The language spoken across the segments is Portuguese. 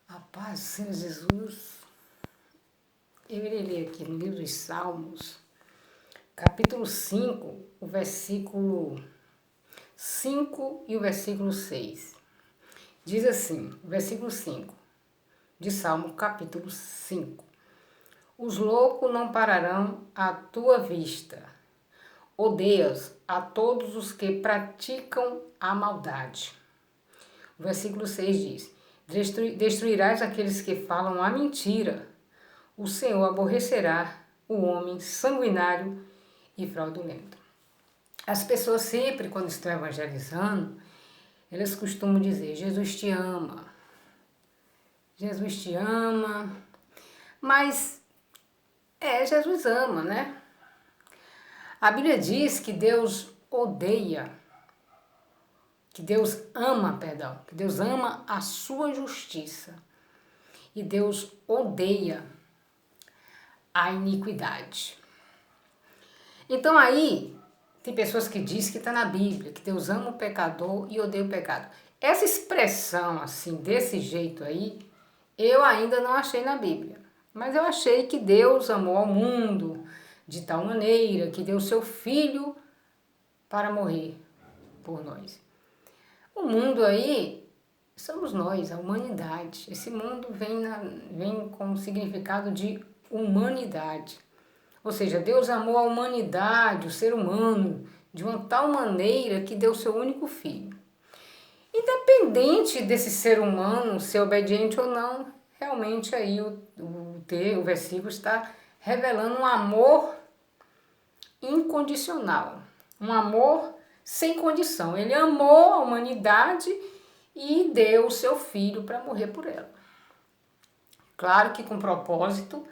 A paz, Senhor Jesus. Eu irei ler aqui no livro dos Salmos, capítulo 5, o versículo 5 e o versículo 6. Diz assim, o versículo 5, de Salmo, capítulo 5. Os loucos não pararão à tua vista. Odeias a todos os que praticam a maldade. O versículo 6 diz: Destruirás aqueles que falam a mentira. O Senhor aborrecerá o homem sanguinário e fraudulento. As pessoas sempre, quando estão evangelizando, elas costumam dizer: Jesus te ama. Jesus te ama. Mas, Jesus ama, né? A Bíblia diz que Deus odeia, que Deus ama a sua justiça. E Deus odeia a iniquidade. Então aí, tem pessoas que dizem que está na Bíblia, que Deus ama o pecador e odeia o pecado. Essa expressão assim, desse jeito aí, eu ainda não achei na Bíblia. Mas eu achei que Deus amou ao mundo de tal maneira que deu seu Filho para morrer por nós. O mundo aí somos nós, a humanidade. Esse mundo vem com o significado de humanidade. Ou seja, Deus amou a humanidade, o ser humano, de uma tal maneira que deu seu único filho. Independente desse ser humano ser obediente ou não, realmente aí o versículo está revelando um amor incondicional, um amor sem condição. Ele amou a humanidade e deu o seu filho para morrer por ela. Claro que com o propósito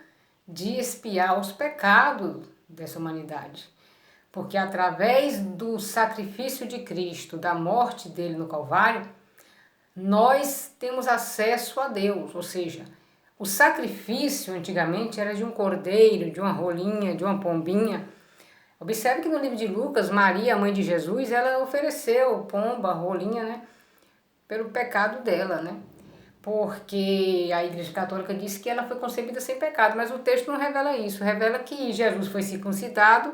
de expiar os pecados dessa humanidade. Porque através do sacrifício de Cristo, da morte dele no Calvário, nós temos acesso a Deus. Ou seja, o sacrifício antigamente era de um cordeiro, de uma rolinha, de uma pombinha. Observe que no livro de Lucas, Maria, a mãe de Jesus, ela ofereceu pomba, rolinha, né? Pelo pecado dela, né? Porque a Igreja Católica diz que ela foi concebida sem pecado, mas o texto não revela isso, revela que Jesus foi circuncidado,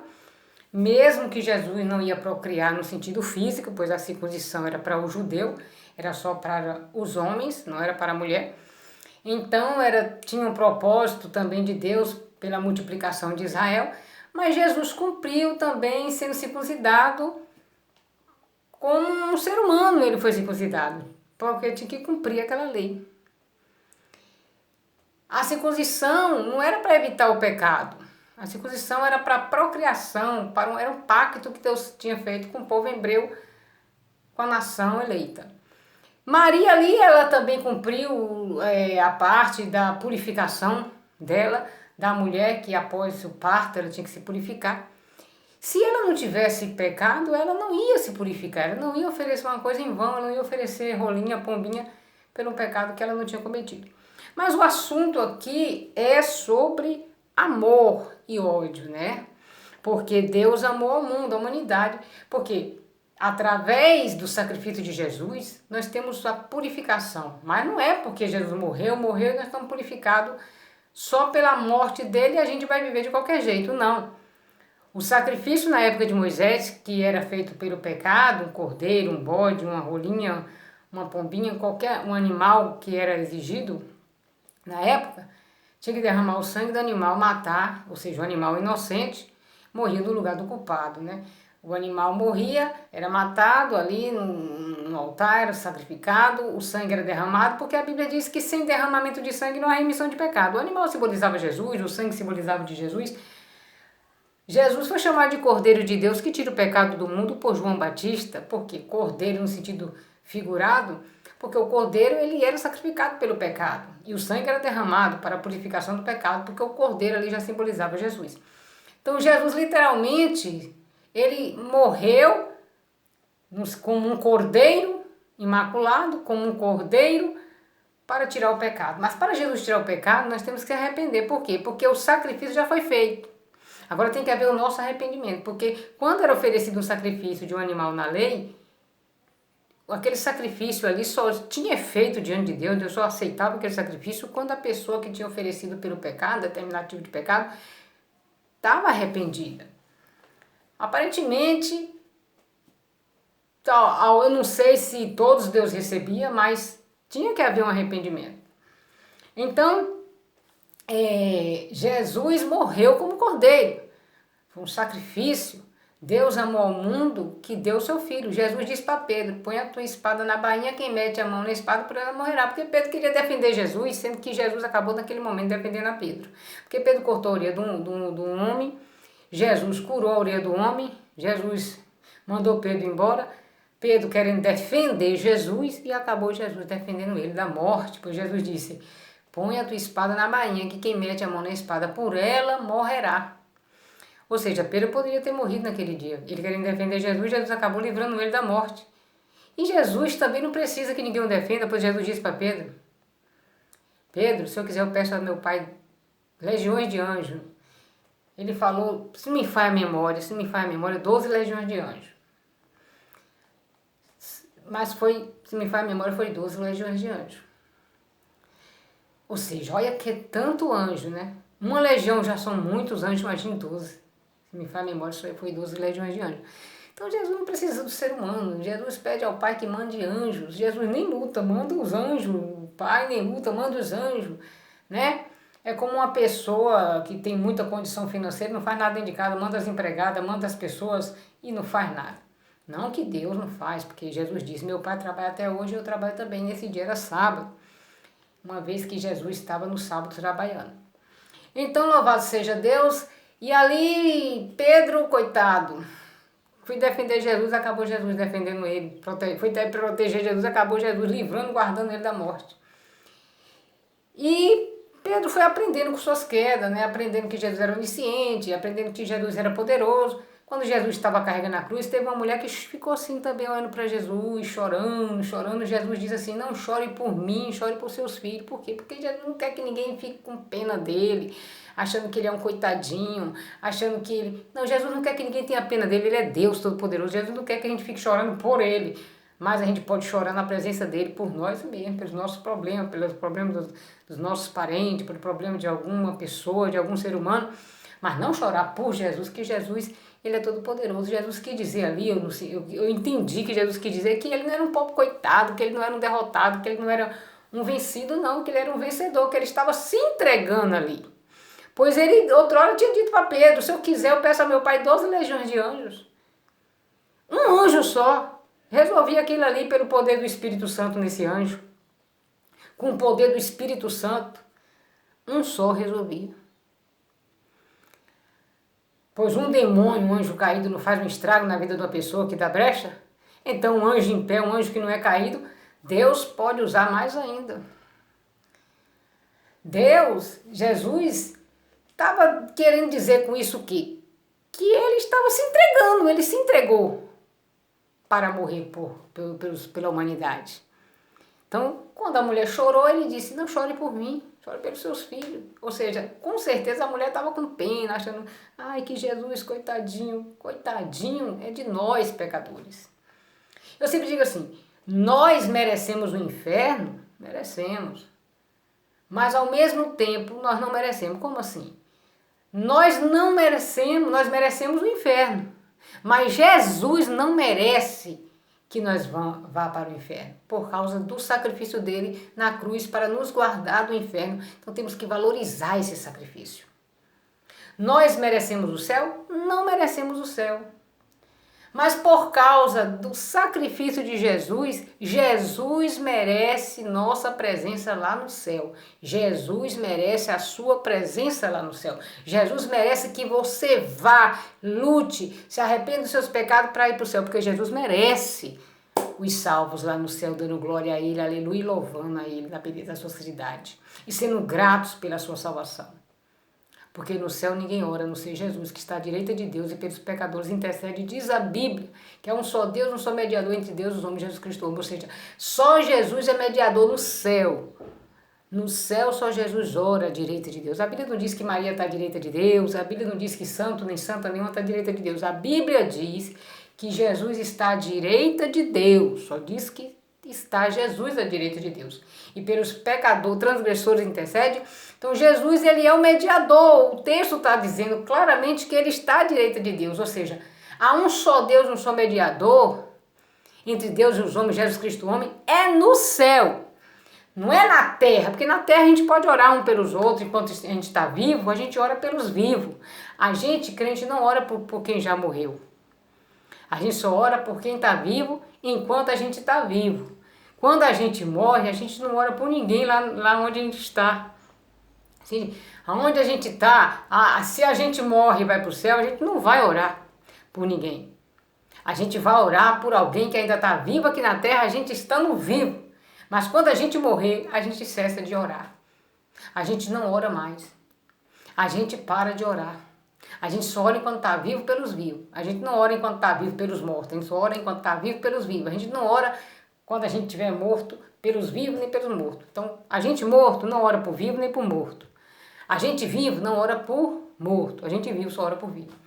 mesmo que Jesus não ia procriar no sentido físico, pois a circuncisão era para o judeu, era só para os homens, não era para a mulher. Então tinha um propósito também de Deus pela multiplicação de Israel, mas Jesus cumpriu também sendo circuncidado como um ser humano, ele foi circuncidado, porque tinha que cumprir aquela lei. A circuncisão não era para evitar o pecado. A circuncisão era para procriação, era um pacto que Deus tinha feito com o povo hebreu, com a nação eleita. Maria ali, ela também cumpriu a parte da purificação dela, da mulher que após o parto ela tinha que se purificar. Se ela não tivesse pecado, ela não ia se purificar, ela não ia oferecer uma coisa em vão, ela não ia oferecer rolinha, pombinha pelo pecado que ela não tinha cometido. Mas o assunto aqui é sobre amor e ódio, né? Porque Deus amou ao mundo, a humanidade, porque através do sacrifício de Jesus, nós temos a purificação. Mas não é porque Jesus morreu e nós estamos purificados só pela morte dele e a gente vai viver de qualquer jeito, não. O sacrifício na época de Moisés, que era feito pelo pecado, um cordeiro, um bode, uma rolinha, uma pombinha, qualquer um animal que era exigido na época, tinha que derramar o sangue do animal, matar, ou seja, o animal inocente morria no lugar do culpado, né? O animal morria, era matado ali no altar, era sacrificado, o sangue era derramado, porque a Bíblia diz que sem derramamento de sangue não há remissão de pecado. O animal simbolizava Jesus, o sangue simbolizava de Jesus. Jesus foi chamado de Cordeiro de Deus que tira o pecado do mundo por João Batista, porque Cordeiro no sentido figurado, porque o Cordeiro ele era sacrificado pelo pecado e o sangue era derramado para a purificação do pecado, porque o Cordeiro ali já simbolizava Jesus. Então Jesus literalmente, ele morreu como um cordeiro imaculado, como um cordeiro para tirar o pecado. Mas para Jesus tirar o pecado, nós temos que arrepender. Por quê? Porque o sacrifício já foi feito. Agora tem que haver o nosso arrependimento, porque quando era oferecido um sacrifício de um animal na lei, aquele sacrifício ali só tinha efeito diante de Deus, Deus só aceitava aquele sacrifício quando a pessoa que tinha oferecido pelo pecado, determinado tipo de pecado, estava arrependida. Aparentemente, eu não sei se todos Deus recebia, mas tinha que haver um arrependimento. Então, Jesus morreu como cordeiro. Foi um sacrifício. Deus amou ao mundo que deu o seu filho. Jesus disse para Pedro, põe a tua espada na bainha, quem mete a mão na espada por ela morrerá. Porque Pedro queria defender Jesus, sendo que Jesus acabou naquele momento defendendo a Pedro. Porque Pedro cortou a orelha de um homem, Jesus curou a orelha do homem, Jesus mandou Pedro embora, Pedro querendo defender Jesus e acabou Jesus defendendo ele da morte, pois Jesus disse, põe a tua espada na bainha, que quem mete a mão na espada por ela morrerá. Ou seja, Pedro poderia ter morrido naquele dia. Ele querendo defender Jesus, Jesus acabou livrando ele da morte. E Jesus também não precisa que ninguém o defenda, pois Jesus disse para Pedro, Pedro, se eu quiser eu peço ao meu Pai legiões de anjos. Ele falou, se me faz a memória, 12 legiões de anjos. Mas se me faz a memória, foi 12 legiões de anjos. Ou seja, olha que é tanto anjo, né? Uma legião já são muitos anjos, imagine 12. Se me faz a memória, foi 12 legiões de anjos. Então Jesus não precisa do ser humano. Jesus pede ao Pai que mande anjos. Jesus nem luta, manda os anjos. O Pai nem luta, manda os anjos, né? É como uma pessoa que tem muita condição financeira, não faz nada dentro de casa, manda as empregadas, manda as pessoas e não faz nada. Não que Deus não faz, porque Jesus disse, meu Pai trabalha até hoje, eu trabalho também. Nesse dia era sábado, uma vez que Jesus estava no sábado trabalhando. Então, louvado seja Deus. E ali, Pedro, coitado, fui defender Jesus, acabou Jesus defendendo ele. Fui proteger Jesus, acabou Jesus livrando, guardando ele da morte. E Pedro foi aprendendo com suas quedas, né? Aprendendo que Jesus era onisciente, aprendendo que Jesus era poderoso. Quando Jesus estava carregando a cruz, teve uma mulher que ficou assim também olhando para Jesus, chorando, chorando. Jesus diz assim, não chore por mim, chore por seus filhos. Por quê? Porque Jesus não quer que ninguém fique com pena dele, achando que ele é um coitadinho, achando que ele... Não, Jesus não quer que ninguém tenha pena dele, ele é Deus Todo-Poderoso. Jesus não quer que a gente fique chorando por ele, mas a gente pode chorar na presença dele por nós mesmos, pelos nossos problemas, pelos problemas dos nossos parentes, pelo problema de alguma pessoa, de algum ser humano, mas não chorar por Jesus, que Jesus... Ele é todo poderoso. Jesus quis dizer ali, eu entendi que Jesus quis dizer que ele não era um pobre coitado, que ele não era um derrotado, que ele não era um vencido, não, que ele era um vencedor, que ele estava se entregando ali. Pois ele, outrora, tinha dito para Pedro, se eu quiser eu peço ao meu Pai 12 legiões de anjos. Um anjo só. Resolvia aquilo ali pelo poder do Espírito Santo nesse anjo. Com o poder do Espírito Santo, um só resolvia. Pois um demônio, um anjo caído não faz um estrago na vida de uma pessoa que dá brecha? Então um anjo em pé, um anjo que não é caído, Deus pode usar mais ainda. Deus, Jesus, estava querendo dizer com isso que ele estava se entregando, ele se entregou para morrer pela humanidade. Então, quando a mulher chorou, ele disse, não chore por mim, chore pelos seus filhos. Ou seja, com certeza a mulher estava com pena, achando, ai que Jesus, coitadinho, coitadinho é de nós pecadores. Eu sempre digo assim, nós merecemos o inferno? Merecemos. Mas ao mesmo tempo nós não merecemos. Como assim? Nós merecemos o inferno. Mas Jesus não merece que nós vá para o inferno, por causa do sacrifício dele na cruz para nos guardar do inferno. Então temos que valorizar esse sacrifício. Nós merecemos o céu? Não merecemos o céu. Mas por causa do sacrifício de Jesus, Jesus merece nossa presença lá no céu. Jesus merece a sua presença lá no céu. Jesus merece que você vá, lute, se arrependa dos seus pecados para ir para o céu, porque Jesus merece os salvos lá no céu, dando glória a Ele, aleluia, e louvando a Ele na beleza da sua santidade. E sendo gratos pela sua salvação. Porque no céu ninguém ora, a não ser Jesus, que está à direita de Deus e pelos pecadores intercede, diz a Bíblia, que é um só Deus, um só mediador entre Deus e os homens, Jesus Cristo. Ou seja, só Jesus é mediador no céu. No céu só Jesus ora à direita de Deus. A Bíblia não diz que Maria está à direita de Deus, a Bíblia não diz que santo nem santa nenhuma está à direita de Deus. A Bíblia diz que Jesus está à direita de Deus. Só diz que está Jesus à direita de Deus. E pelos pecadores, transgressores intercede. Então Jesus, ele é o mediador. O texto está dizendo claramente que ele está à direita de Deus. Ou seja, há um só Deus, um só mediador entre Deus e os homens, Jesus Cristo, o homem, é no céu. Não é na terra, porque na terra a gente pode orar um pelos outros, enquanto a gente está vivo, a gente ora pelos vivos. A gente, crente, não ora por quem já morreu. A gente só ora por quem está vivo enquanto a gente está vivo. Quando a gente morre, a gente não ora por ninguém lá onde a gente está. Assim, aonde a gente está, se a gente morre e vai para o céu, a gente não vai orar por ninguém. A gente vai orar por alguém que ainda está vivo aqui na terra, a gente estando vivo. Mas quando a gente morrer, a gente cessa de orar. A gente não ora mais. A gente para de orar. A gente só ora enquanto está vivo pelos vivos. A gente não ora enquanto está vivo pelos mortos. A gente só ora enquanto está vivo pelos vivos. A gente não ora quando a gente estiver morto pelos vivos nem pelos mortos. Então, a gente morto não ora por vivo nem por morto. A gente vivo não ora por morto. A gente vivo só ora por vivo.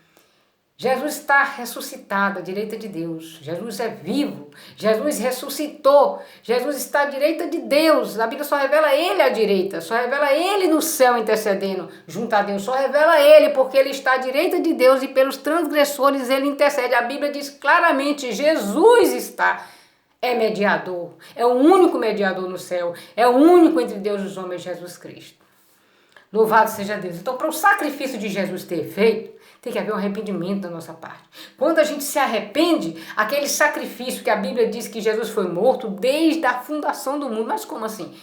Jesus está ressuscitado à direita de Deus. Jesus é vivo. Jesus ressuscitou. Jesus está à direita de Deus. A Bíblia só revela Ele à direita. Só revela Ele no céu intercedendo junto a Deus. Só revela Ele porque Ele está à direita de Deus e pelos transgressores Ele intercede. A Bíblia diz claramente, Jesus está. É mediador. É o único mediador no céu. É o único entre Deus e os homens, Jesus Cristo. Louvado seja Deus. Então, para o sacrifício de Jesus ter feito, tem que haver um arrependimento da nossa parte. Quando a gente se arrepende, aquele sacrifício que a Bíblia diz que Jesus foi morto desde a fundação do mundo. Mas como assim?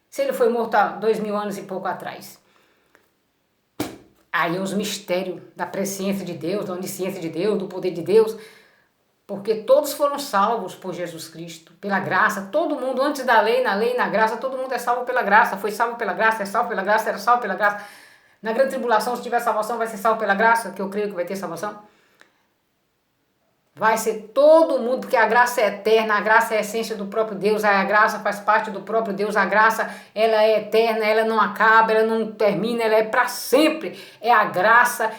Se ele foi morto há 2000 anos e pouco atrás. Aí os mistérios da presciência de Deus, da onisciência de Deus, do poder de Deus. Porque todos foram salvos por Jesus Cristo, pela graça. Todo mundo, antes da lei, na graça, todo mundo é salvo pela graça. Foi salvo pela graça, é salvo pela graça, era salvo pela graça. Na grande tribulação, se tiver salvação, vai ser salvo pela graça, que eu creio que vai ter salvação. Vai ser todo mundo, porque a graça é eterna, a graça é a essência do próprio Deus, a graça faz parte do próprio Deus, a graça ela é eterna, ela não acaba, ela não termina, ela é para sempre. É a graça,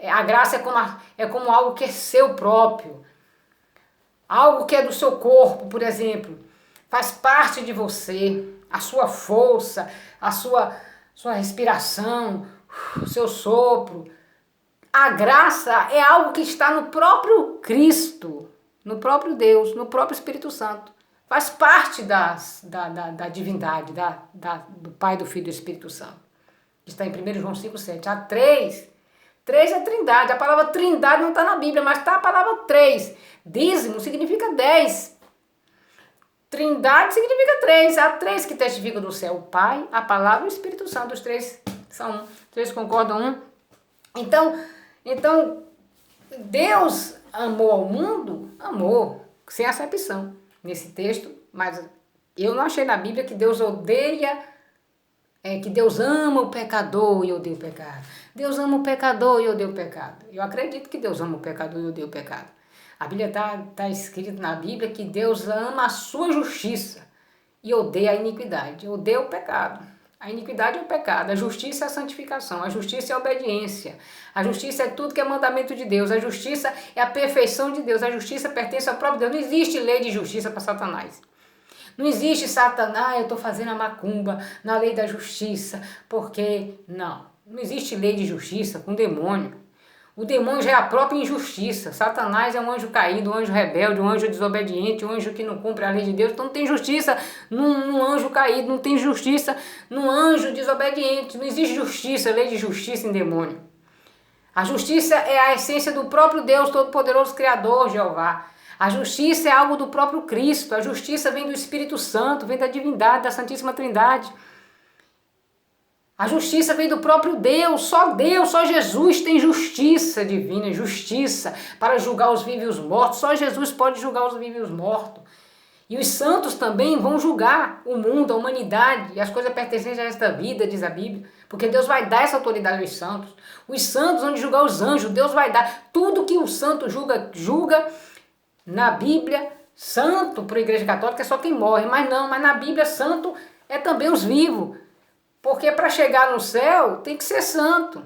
a graça é como algo que é seu próprio. Algo que é do seu corpo, por exemplo, faz parte de você, a sua força, a sua respiração, o seu sopro. A graça é algo que está no próprio Cristo, no próprio Deus, no próprio Espírito Santo. Faz parte da divindade, do Pai, do Filho e do Espírito Santo. Está em 1 João 5,7. Há três. Três é trindade. A palavra trindade não está na Bíblia, mas está a palavra três. Dízimo significa 10. Trindade significa 3. Há 3 que testificam do céu. O Pai, a palavra e o Espírito Santo. Os 3 são um. 3 concordam um. Então, Deus amou ao mundo? Amou. Sem acepção. Nesse texto, mas eu não achei na Bíblia que Deus odeia, que Deus ama o pecador e odeia o pecado. Deus ama o pecador e odeia o pecado. Eu acredito que Deus ama o pecador e odeia o pecado. A Bíblia está escrito na Bíblia que Deus ama a sua justiça e odeia a iniquidade, odeia o pecado. A iniquidade é o pecado, a justiça é a santificação, a justiça é a obediência, a justiça é tudo que é mandamento de Deus, a justiça é a perfeição de Deus, a justiça pertence ao próprio Deus. Não existe lei de justiça para Satanás. Não existe Satanás, eu estou fazendo a macumba na lei da justiça, porque não existe lei de justiça com o demônio. O demônio já é a própria injustiça. Satanás é um anjo caído, um anjo rebelde, um anjo desobediente, um anjo que não cumpre a lei de Deus. Então não tem justiça num anjo caído, não tem justiça num anjo desobediente. Não existe justiça, lei de justiça em demônio. A justiça é a essência do próprio Deus Todo-Poderoso Criador, Jeová. A justiça é algo do próprio Cristo. A justiça vem do Espírito Santo, vem da divindade, da Santíssima Trindade. A justiça vem do próprio Deus, só Jesus tem justiça divina, justiça para julgar os vivos e os mortos. Só Jesus pode julgar os vivos e os mortos. E os santos também vão julgar o mundo, a humanidade e as coisas pertencentes a esta vida, diz a Bíblia. Porque Deus vai dar essa autoridade aos santos. Os santos vão julgar os anjos, Deus vai dar. Tudo que o santo julga na Bíblia, santo para a Igreja Católica é só quem morre. Mas na Bíblia santo é também os vivos. Porque para chegar no céu tem que ser santo.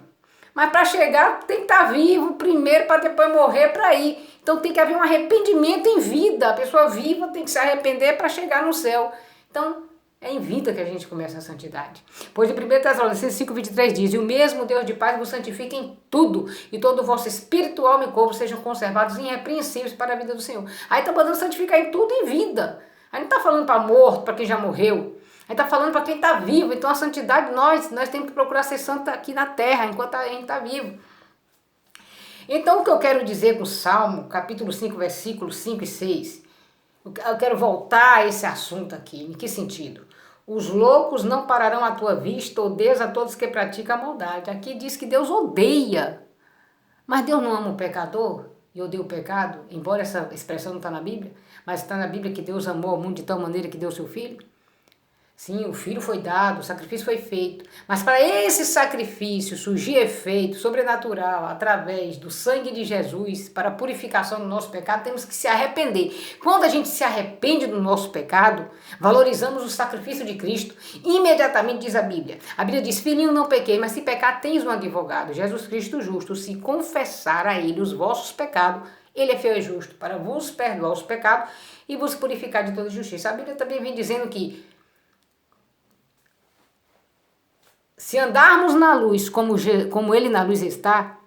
Mas para chegar tem que estar vivo primeiro para depois morrer para ir. Então tem que haver um arrependimento em vida. A pessoa viva tem que se arrepender para chegar no céu. Então é em vida que a gente começa a santidade. Pois em 1 Tessalonicenses 5,23 diz: "E o mesmo Deus de paz vos santifique em tudo, e todo o vosso espírito, alma e corpo sejam conservados irrepreensíveis para a vida do Senhor." Aí está mandando santificar em tudo em vida. Aí não está falando para morto, para quem já morreu. Aí está falando para quem está vivo. Então a santidade nós temos que procurar ser santos aqui na terra, enquanto a gente está vivo. Então o que eu quero dizer com o Salmo, capítulo 5, versículos 5 e 6, eu quero voltar a esse assunto aqui. Em que sentido? Os loucos não pararão à tua vista, odeias a todos que praticam a maldade. Aqui diz que Deus odeia. Mas Deus não ama o pecador e odeia o pecado, embora essa expressão não está na Bíblia, mas está na Bíblia que Deus amou o mundo de tal maneira que deu seu Filho. Sim, o filho foi dado, o sacrifício foi feito, mas para esse sacrifício surgir efeito sobrenatural através do sangue de Jesus para a purificação do nosso pecado, temos que se arrepender. Quando a gente se arrepende do nosso pecado, valorizamos o sacrifício de Cristo. Imediatamente diz a Bíblia diz: "Filhinho, não pequei, mas se pecar tens um advogado, Jesus Cristo justo. Se confessar a ele os vossos pecados, ele é fiel e justo para vos perdoar os pecados e vos purificar de toda justiça." A Bíblia também vem dizendo que se andarmos na luz como ele na luz está,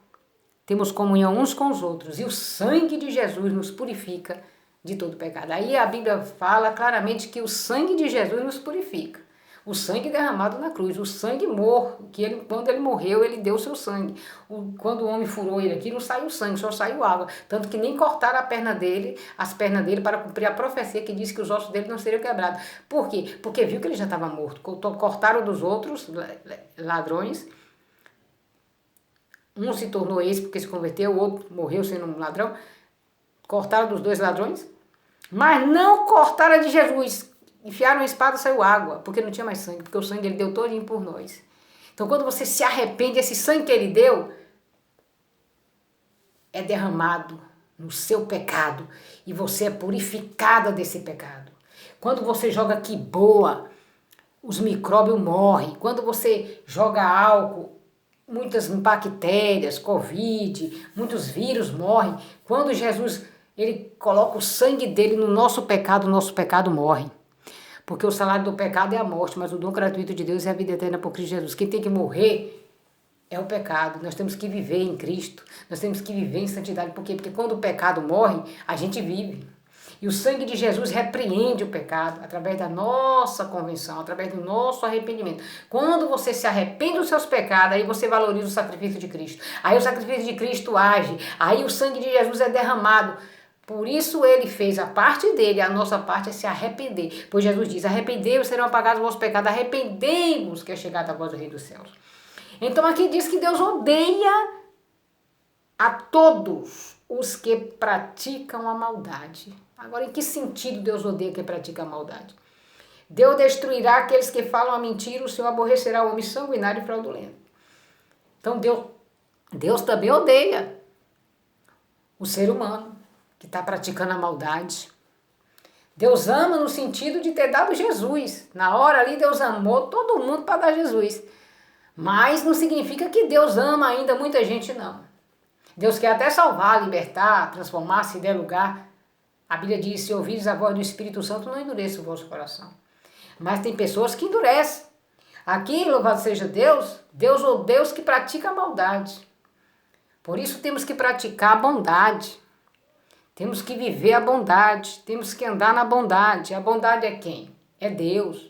temos comunhão uns com os outros, e o sangue de Jesus nos purifica de todo pecado. Aí a Bíblia fala claramente que o sangue de Jesus nos purifica. O sangue derramado na cruz, o sangue morto, quando ele morreu, ele deu o seu sangue. Quando o homem furou ele aqui, não saiu sangue, só saiu água. Tanto que nem cortaram as pernas dele para cumprir a profecia que diz que os ossos dele não seriam quebrados. Por quê? Porque viu que ele já estava morto. Cortaram dos outros ladrões. Um se tornou esse porque se converteu, o outro morreu sendo um ladrão. Cortaram dos dois ladrões, mas não cortaram a de Jesus. Enfiaram a espada e saiu água, porque não tinha mais sangue, porque o sangue ele deu todinho por nós. Então quando você se arrepende, esse sangue que ele deu é derramado no seu pecado e você é purificada desse pecado. Quando você joga que boa, os micróbios morrem. Quando você joga álcool, muitas bactérias, Covid, muitos vírus morrem. Quando Jesus ele coloca o sangue dele no nosso pecado, o nosso pecado morre. Porque o salário do pecado é a morte, mas o dom gratuito de Deus é a vida eterna por Cristo Jesus. Quem tem que morrer é o pecado. Nós temos que viver em Cristo. Nós temos que viver em santidade. Por quê? Porque quando o pecado morre, a gente vive. E o sangue de Jesus repreende o pecado através da nossa convenção, através do nosso arrependimento. Quando você se arrepende dos seus pecados, aí você valoriza o sacrifício de Cristo. Aí o sacrifício de Cristo age. Aí o sangue de Jesus é derramado. Por isso ele fez a parte dele, a nossa parte é se arrepender. Pois Jesus diz: "Arrependei-vos, serão apagados os vossos pecados. Arrependei-vos, que é chegada a voz do Rei dos Céus." Então aqui diz que Deus odeia a todos os que praticam a maldade. Agora, em que sentido Deus odeia quem pratica a maldade? Deus destruirá aqueles que falam a mentira, o Senhor aborrecerá o homem sanguinário e fraudulento. Então Deus também odeia o ser humano que está praticando a maldade. Deus ama no sentido de ter dado Jesus. Na hora ali Deus amou todo mundo para dar Jesus. Mas não significa que Deus ama ainda muita gente, não. Deus quer até salvar, libertar, transformar, se der lugar. A Bíblia diz: "Se ouvires a voz do Espírito Santo, não endureça o vosso coração." Mas tem pessoas que endurecem. Aqui, louvado seja Deus, Deus odeia os que praticam a maldade. Por isso temos que praticar a bondade. Temos que viver a bondade, temos que andar na bondade. A bondade é quem? É Deus.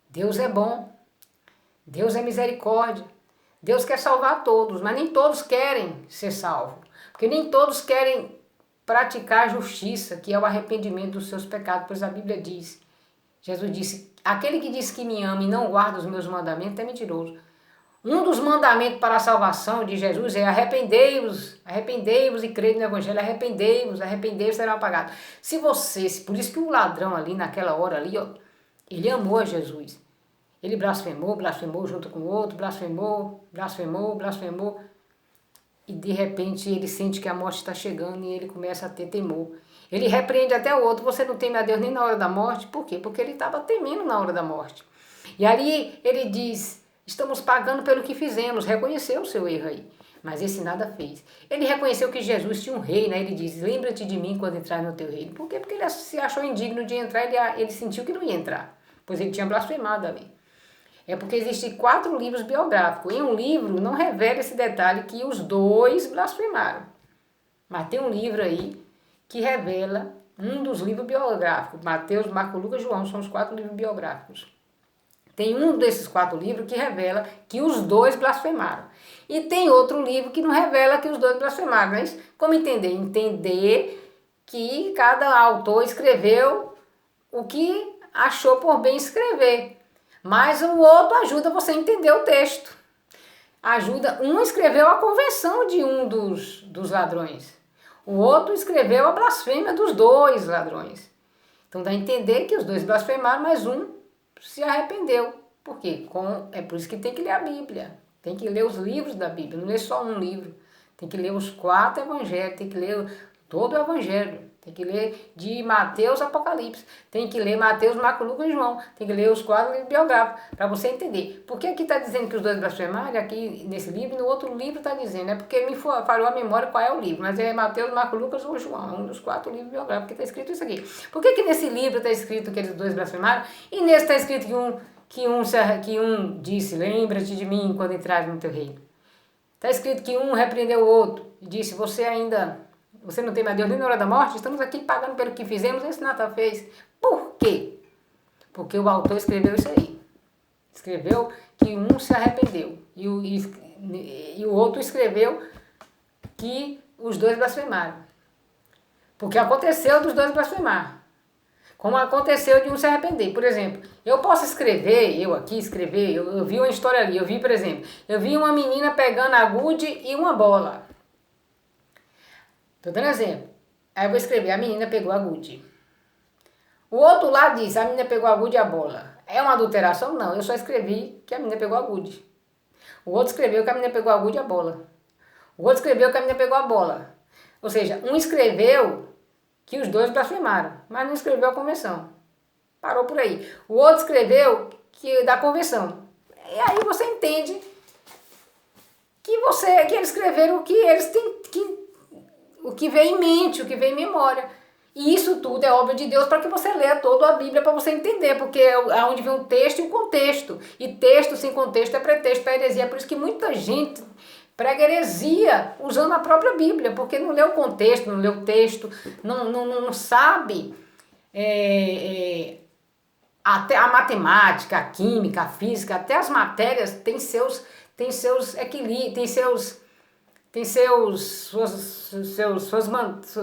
Deus é bom. Deus é misericórdia. Deus quer salvar todos, mas nem todos querem ser salvos. Porque nem todos querem praticar a justiça, que é o arrependimento dos seus pecados. Pois a Bíblia diz, Jesus disse: "Aquele que diz que me ama e não guarda os meus mandamentos é mentiroso." Um dos mandamentos para a salvação de Jesus é: arrependei-vos, arrependei-vos e crede no Evangelho, arrependei-vos, arrependei-vos, serão apagados. Por isso que o ladrão ali, naquela hora ali, ó, ele amou a Jesus. Ele blasfemou junto com o outro, blasfemou. E de repente ele sente que a morte está chegando e ele começa a ter temor. Ele repreende até o outro: "Você não teme a Deus nem na hora da morte?" Por quê? Porque ele estava temendo na hora da morte. E ali ele diz: Estamos pagando pelo que fizemos, reconheceu o seu erro aí. Mas esse nada fez. Ele reconheceu que Jesus tinha um reino, né? Ele diz, lembra-te de mim quando entrar no teu reino. Por quê? Porque ele se achou indigno de entrar, ele sentiu que não ia entrar, pois ele tinha blasfemado ali. É porque existem 4 livros biográficos. Em um livro não revela esse detalhe que os 2 blasfemaram. Mas tem um livro aí que revela um dos livros biográficos. Mateus, Marcos, Lucas e João são os 4 livros biográficos. Tem um desses 4 livros que revela que os 2 blasfemaram. E tem outro livro que não revela que os 2 blasfemaram. Mas como entender? Entender que cada autor escreveu o que achou por bem escrever. Mas o outro ajuda você a entender o texto. Um escreveu a convenção de um dos ladrões. O outro escreveu a blasfêmia dos 2 ladrões. Então dá a entender que os 2 blasfemaram, mas um se arrependeu. Por quê? É por isso que tem que ler a Bíblia. Tem que ler os livros da Bíblia, não ler só um livro. Tem que ler os 4 evangelhos, tem que ler todo o evangelho. Tem que ler de Mateus a Apocalipse. Tem que ler Mateus, Marcos, Lucas e João. Tem que ler os 4 livros biográficos, para você entender. Por que aqui está dizendo que os 2 blasfemaram, aqui nesse livro, e no outro livro está dizendo? É porque me falhou a memória qual é o livro. Mas é Mateus, Marcos, Lucas ou João. É um dos 4 livros biográficos que está escrito isso aqui. Por que nesse livro está escrito que eles 2 blasfemaram? E nesse está escrito que um disse, lembra-te de mim quando entrares no teu reino. Está escrito que um repreendeu o outro e disse, você não tem mais Deus nem na hora da morte? Estamos aqui pagando pelo que fizemos, esse nada fez. Por quê? Porque o autor escreveu isso aí. Escreveu que um se arrependeu. E o outro escreveu que os 2 blasfemaram. Porque aconteceu dos 2 blasfemar. Como aconteceu de um se arrepender. Por exemplo, eu posso escrever, eu vi uma história ali, por exemplo, eu vi uma menina pegando a gude e uma bola. Tô dando exemplo. Aí eu vou escrever, a menina pegou a gude. O outro lado diz, a menina pegou a gude e a bola. É uma adulteração? Não, eu só escrevi que a menina pegou a gude. O outro escreveu que a menina pegou a gude e a bola. O outro escreveu que a menina pegou a bola. Ou seja, um escreveu que os 2 blasfemaram, mas não escreveu a convenção. Parou por aí. O outro escreveu que da convenção. E aí você entende que eles escreveram o que eles têm o que vem em mente, o que vem em memória. E isso tudo é obra de Deus para que você leia toda a Bíblia para você entender, porque é onde vem o texto e o contexto. E texto sem contexto é pretexto para heresia. É por isso que muita gente prega heresia usando a própria Bíblia, porque não lê o contexto, não lê o texto, não sabe até a matemática, a química, a física, até as matérias têm seus equilíbrios,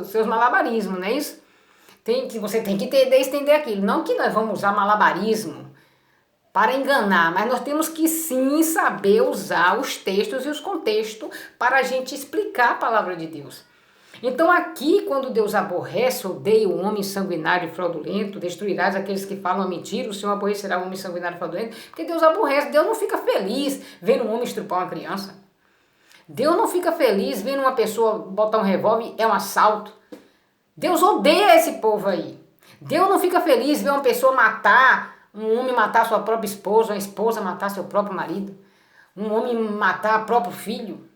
seus malabarismos, não é isso? Você tem que entender aquilo. Não que nós vamos usar malabarismo para enganar, mas nós temos que sim saber usar os textos e os contextos para a gente explicar a palavra de Deus. Então aqui, quando Deus aborrece, odeia o homem sanguinário e fraudulento, destruirás aqueles que falam a mentira, o Senhor aborrecerá o homem sanguinário e fraudulento, porque Deus aborrece, Deus não fica feliz vendo um homem estrupar uma criança. Deus não fica feliz vendo uma pessoa botar um revólver, é um assalto. Deus odeia esse povo aí. Deus não fica feliz ver uma pessoa um homem matar sua própria esposa, uma esposa matar seu próprio marido, um homem matar o próprio filho.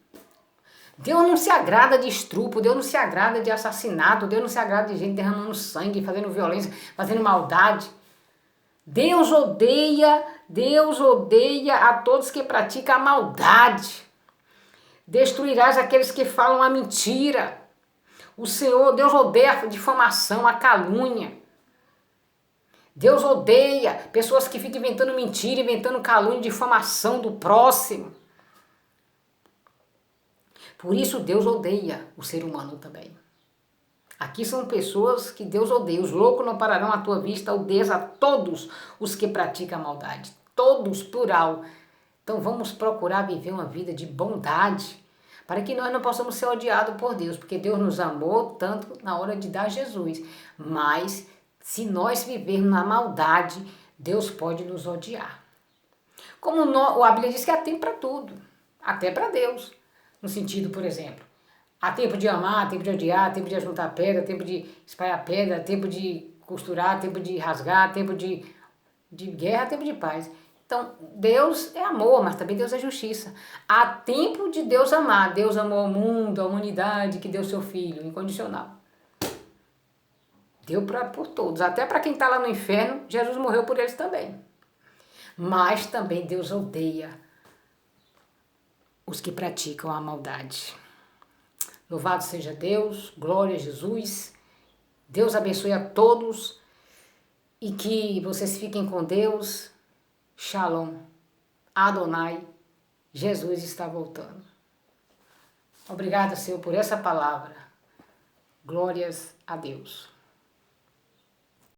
Deus não se agrada de estupro, Deus não se agrada de assassinato, Deus não se agrada de gente derramando sangue, fazendo violência, fazendo maldade. Deus odeia a todos que praticam a maldade. Destruirás aqueles que falam a mentira. Deus odeia a difamação, a calúnia. Deus odeia pessoas que ficam inventando mentira, inventando calúnia, difamação do próximo. Por isso Deus odeia o ser humano também. Aqui são pessoas que Deus odeia. Os loucos não pararão à tua vista, odeias a todos os que praticam a maldade. Todos, plural. Então vamos procurar viver uma vida de bondade, para que nós não possamos ser odiados por Deus, porque Deus nos amou tanto na hora de dar Jesus. Mas se nós vivermos na maldade, Deus pode nos odiar. Como a Bíblia diz que há tempo para tudo, até para Deus. No sentido, por exemplo, há tempo de amar, tempo de odiar, tempo de ajuntar pedra, tempo de espalhar pedra, tempo de costurar, tempo de rasgar, tempo de guerra, tempo de paz. Então, Deus é amor, mas também Deus é justiça. Há tempo de Deus amar. Deus amou o mundo, a humanidade, que deu seu Filho, incondicional. Deu por todos. Até para quem está lá no inferno, Jesus morreu por eles também. Mas também Deus odeia os que praticam a maldade. Louvado seja Deus, glória a Jesus. Deus abençoe a todos e que vocês fiquem com Deus. Shalom. Adonai. Jesus está voltando. Obrigada, Senhor, por essa palavra. Glórias a Deus.